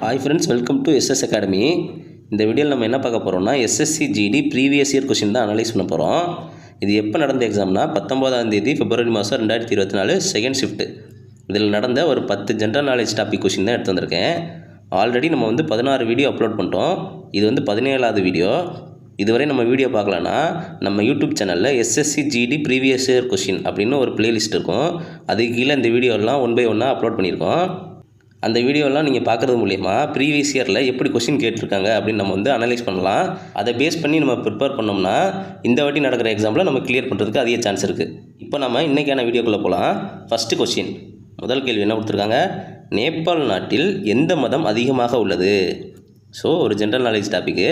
Hi friends, welcome to SS academy. இந்த வீடியோவில் நம்ம என்ன பார்க்க போகிறோம்னா SSC GD previous year question தான் அனலைஸ் பண்ண போகிறோம். இது எப்போ நடந்த எக்ஸாம்னா 19ஆம் தேதி பிப்ரவரி மாதம் 2024 செகண்ட் ஷிஃப்ட்டு. இதில் நடந்த ஒரு 10 ஜென்ரல் நாலேஜ் டாபிக் கொஷின் தான் எடுத்து வந்திருக்கேன். ஆல்ரெடி நம்ம 16 வீடியோ அப்லோட் பண்ணிட்டோம். இது 17வது வீடியோ. இதுவரை நம்ம வீடியோ பார்க்கலன்னா நம்ம யூடியூப் சேனலில் SSC GD previous year question அப்படின்னு ஒரு பிளேலிஸ்ட் இருக்கும். அதுக்கு கீழே இந்த வீடியோலாம் ஒன் பை ஒன்னாக அப்லோட் பண்ணியிருக்கோம். அந்த வீடியோலாம் நீங்கள் பார்க்குறது மூலிமா ப்ரீவியஸ் இயரில் எப்படி கொஷின் கேட்டிருக்காங்க அப்படின்னு நம்ம அனலைஸ் பண்ணலாம். அதை பேஸ் பண்ணி நம்ம ப்ரிப்பேர் பண்ணோம்னா இந்த வாட்டி நடக்கிற எக்ஸாமில் நம்ம கிளியர் பண்ணுறதுக்கு அதிக சான்ஸ் இருக்குது. இப்போ நம்ம இன்றைக்கான வீடியோக்குள்ளே போகலாம். ஃபஸ்ட்டு கொஷின், முதல் கேள்வி என்ன கொடுத்துருக்காங்க? நேபாள் நாட்டில் எந்த மதம் அதிகமாக உள்ளது? ஸோ ஒரு ஜென்ரல் நாலேஜ் டாப்பிக்கு.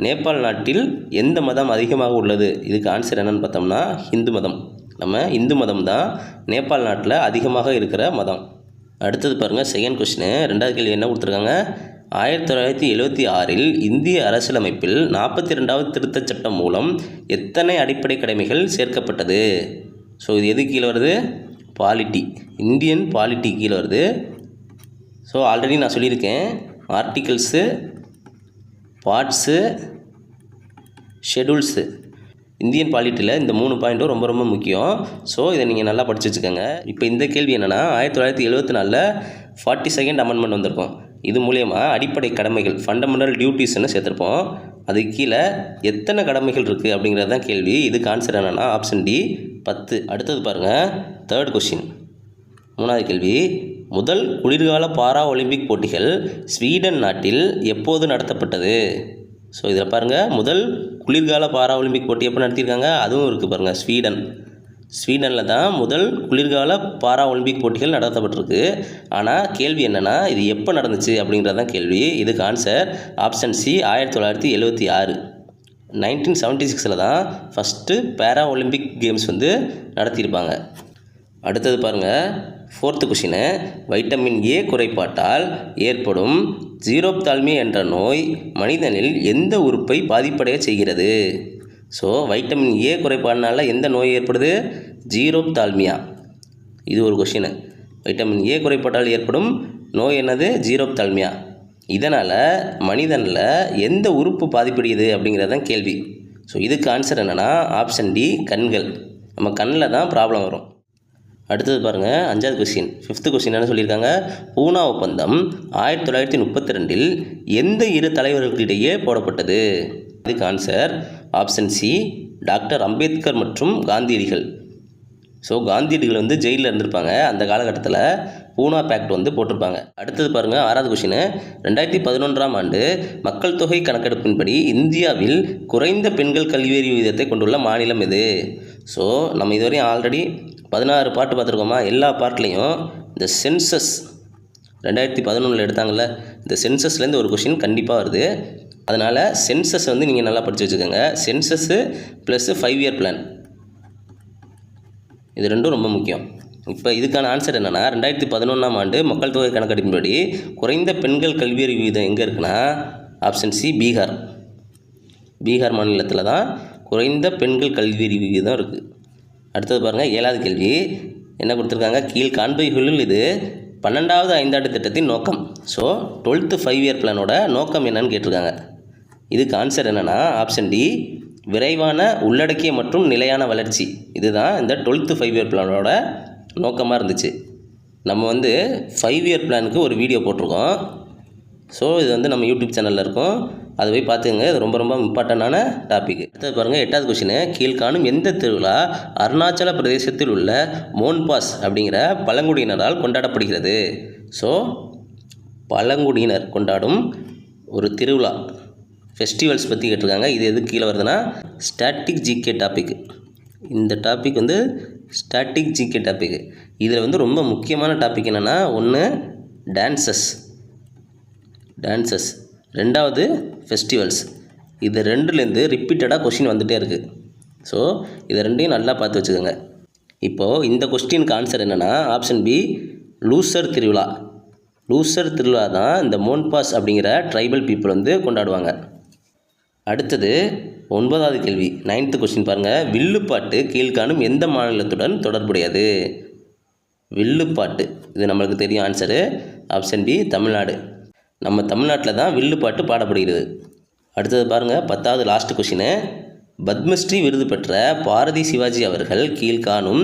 நேபாள் நாட்டில் எந்த மதம் அதிகமாக உள்ளது? இதுக்கு ஆன்சர் என்னென்னு பார்த்தோம்னா ஹிந்து மதம். நம்ம இந்து மதம் தான் நேபாள் நாட்டில் அதிகமாக இருக்கிற மதம். அடுத்தது பாருங்கள், செகண்ட் கொஸ்டின், ரெண்டாவது கேள்வி என்ன கொடுத்துருக்காங்க? 1976 இந்திய அரசியலமைப்பில் 42வது திருத்தச் சட்டம் மூலம் எத்தனை அடிப்படை கடமைகள் சேர்க்கப்பட்டது? ஸோ இது எது கீழே வருது? பாலிட்டி, இந்தியன் பாலிட்டி கீழே வருது. ஸோ ஆல்ரெடி நான் சொல்லியிருக்கேன், ஆர்டிகல்ஸு, பார்ட்ஸு, ஷெடியூல்ஸு. இந்தியன் பாலிட்டியில் இந்த 3 பாயிண்ட்டும் ரொம்ப ரொம்ப முக்கியம். ஸோ இதை நீங்கள் நல்லா படித்து வச்சுக்கோங்க. இப்போ இந்த கேள்வி என்னென்னா 1974 42nd அமெண்ட்மெண்ட் வந்திருக்கும். இது மூலயமா அடிப்படை கடமைகள், ஃபண்டமெண்டல் டியூட்டிஸ்ன்னு சேர்த்துருப்போம். அதுக்கு கீழே எத்தனை கடமைகள் இருக்குது அப்படிங்கிறது தான் கேள்வி. இதுக்கு ஆன்சர் என்னென்னா ஆப்ஷன் டி 10. அடுத்தது பாருங்கள், தேர்ட் கொஸ்டின், மூணாவது கேள்வி. முதல் குளிர்கால பாரா ஒலிம்பிக் போட்டிகள் ஸ்வீடன் நாட்டில் எப்போது நடத்தப்பட்டது? ஸோ இதில் பாருங்கள், முதல் குளிர்கால பாரா ஒலிம்பிக் போட்டி எப்போ நடத்தியிருக்காங்க அதுவும் இருக்குது பாருங்கள். ஸ்வீடனில் தான் முதல் குளிர்கால பாரா ஒலிம்பிக் போட்டிகள் நடத்தப்பட்டிருக்கு. ஆனால் கேள்வி என்னென்னா இது எப்போ நடந்துச்சு அப்படிங்கிறது தான் கேள்வி. இதுக்கு ஆன்சர் ஆப்ஷன் சி 1976. 1976 தான் ஃபஸ்ட்டு பாரா ஒலிம்பிக் கேம்ஸ் நடத்தியிருப்பாங்க. அடுத்தது பாருங்கள், ஃபோர்த்து கொஷினு, வைட்டமின் ஏ குறைபாட்டால் ஏற்படும் ஜீரோப்தால்மியா என்ற நோய் மனிதனில் எந்த உறுப்பை பாதிப்படைய செய்கிறது? ஸோ வைட்டமின் ஏ குறைபாடுனால எந்த நோய் ஏற்படுது? ஜீரோப்தால்மியா. இது ஒரு கொஷினு. வைட்டமின் ஏ குறைபாட்டால் ஏற்படும் நோய் என்னது? ஜீரோப்தால்மியா. இதனால் மனிதனில் எந்த உறுப்பு பாதிப்படையுது அப்படிங்கிறது தான் கேள்வி. ஸோ இதுக்கு ஆன்சர் என்னென்னா ஆப்ஷன் டி கண்கள். நம்ம கண்ணில் தான் ப்ராப்ளம் வரும். அடுத்தது பாருங்கள், 5வது கொஸ்டின், 5th கொஸ்டின் என்ன சொல்லியிருக்காங்க? பூனா ஒப்பந்தம் 1932 எந்த இரு தலைவர்களுக்கிடையே போடப்பட்டது? இதுக்கு answer option C doctor Ambedkar மற்றும் காந்தியடிகள். ஸோ காந்தியடிகள் ஜெயிலில் இருந்திருப்பாங்க. அந்த காலகட்டத்தில் பூனா பேக்ட் போட்டிருப்பாங்க. அடுத்தது பாருங்கள், 6வது கொஸ்டின், 2011ஆம் ஆண்டு மக்கள் தொகை கணக்கெடுப்பின்படி இந்தியாவில் குறைந்த பெண்கள் கல்வியறிவு விகிதத்தை கொண்டுள்ள மாநிலம் எது? ஸோ நம்ம இதுவரையும் ஆல்ரெடி 16 பாட்டு பார்த்துருக்கோமா? எல்லா பார்ட்லேயும் இந்த சென்சஸ் 2011 எடுத்தாங்கள்ல, இந்த சென்சஸ்லேருந்து ஒரு கொஷின் கண்டிப்பாக வருது. அதனால் சென்சஸ் நீங்கள் நல்லா படித்து வச்சுக்கோங்க. சென்சஸ்ஸு ப்ளஸ் 5 இயர் பிளான், இது ரெண்டும் ரொம்ப முக்கியம். இப்போ இதுக்கான ஆன்சர் என்னென்னா 2011ஆம் ஆண்டு மக்கள் தொகை கணக்கெடுப்பின்படி குறைந்த பெண்கள் கல்வியறிவு விகிதம் எங்கே இருக்குன்னா ஆப்ஷன் சி பீகார் மாநிலத்தில் தான் குறைந்த பெண்கள் கல்வியறிவு விகிதம் இருக்குது. அடுத்தது பாருங்கள், 7வது கேள்வி என்ன கொடுத்துருக்காங்க? கீழ் காண்பைகளுள் இது 12வது ஐந்தாண்டு திட்டத்தின் நோக்கம். ஸோ 12th 5 இயர் பிளானோட நோக்கம் என்னன்னு கேட்டிருக்காங்க. இதுக்கு ஆன்சர் என்னென்னா ஆப்ஷன் டி விரைவான, உள்ளடக்கிய மற்றும் நிலையான வளர்ச்சி. இதுதான் இந்த 12th 5 இயர் பிளானோட நோக்கமாக இருந்துச்சு. நம்ம 5 இயர் பிளானுக்கு ஒரு வீடியோ போட்டிருக்கோம். ஸோ இது நம்ம யூடியூப் சேனலில் இருக்கும், அதை போய் பார்த்துங்க. இது ரொம்ப ரொம்ப இம்பார்ட்டண்டான டாபிக். அடுத்தது பாருங்கள், 8வது கொஸ்டின், கீழ்காணும் எந்த திருவிழா அருணாச்சல பிரதேசத்தில் உள்ள மோன்பாஸ் அப்படிங்கிற பழங்குடியினரால் கொண்டாடப்படுகிறது? ஸோ பழங்குடியினர் கொண்டாடும் ஒரு திருவிழா, ஃபெஸ்டிவல்ஸ் பற்றி கேட்டிருக்காங்க. இது எது கீழே வருதுன்னா ஸ்டாட்டிக் ஜிகே டாபிக். இந்த டாபிக் ஸ்டாட்டிக் ஜிகே டாபிக். இதில் ரொம்ப முக்கியமான டாபிக் என்னென்னா, ஒன்று டான்சஸ், 2வது ஃபெஸ்டிவல்ஸ். இது ரெண்டுலேருந்து ரிப்பீட்டடாக கொஷின் வந்துகிட்டே இருக்குது. ஸோ இதை ரெண்டையும் நல்லா பார்த்து வச்சுக்கோங்க. இப்போது இந்த கொஸ்டினுக்கு ஆன்சர் என்னென்னா ஆப்ஷன் பி லூசர் திருவிழா. லூசர் திருவிழா தான் இந்த மோன்பாஸ் அப்படிங்கிற ட்ரைபல் பீப்புள் கொண்டாடுவாங்க. அடுத்தது 9வது கேள்வி, 9th கொஸ்டின் பாருங்கள். வில்லுப்பாட்டு கீழ்காணும் எந்த மாநிலத்துடன் தொடர்புடையது? வில்லுப்பாட்டு, இது நம்மளுக்கு தெரியும் ஆன்சரு ஆப்ஷன் பி தமிழ்நாடு. நம்ம தமிழ்நாட்டில் தான் வில்லுப்பாட்டு பாடப்படுகிறது. அடுத்தது பாருங்கள், 10வது லாஸ்ட் கொஷினு. பத்மஸ்ரீ விருது பெற்ற பாரதி சிவாஜி அவர்கள் கீழ்காணும்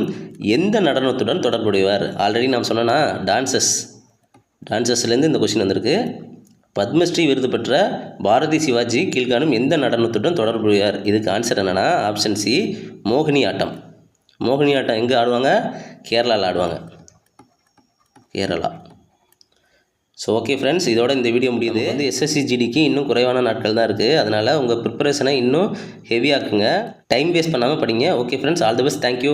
எந்த நடனத்துடன் தொடர்புடையவர்? ஆல்ரெடி நான் சொன்னேன்னா டான்சஸ்லேருந்து இந்த கொஷின் வந்திருக்கு. பத்மஸ்ரீ விருது பெற்ற பாரதி சிவாஜி கீழ்காணும் எந்த நடனத்துடன் தொடர்புடையவர்? இதுக்கு ஆன்சர் என்னென்னா ஆப்ஷன் சி, மோகினி ஆட்டம். மோகினி ஆட்டம் எங்கே ஆடுவாங்க? கேரளாவில் ஆடுவாங்க, கேரளா. ஸோ ஓகே ஃப்ரெண்ட்ஸ், இதோட இந்த வீடியோ முடியுது. வந்து எஸ்எஸ்சி ஜிடிக்கு இன்னும் குறைவான நாட்கள் தான் இருக்குது. அதனால் உங்கள் ப்ரிப்பரேஷனை இன்னும் ஹெவியாக்குங்க. டைம் வேஸ்ட் பண்ணாமல் படிங்க. Okay friends, all the best. Thank you.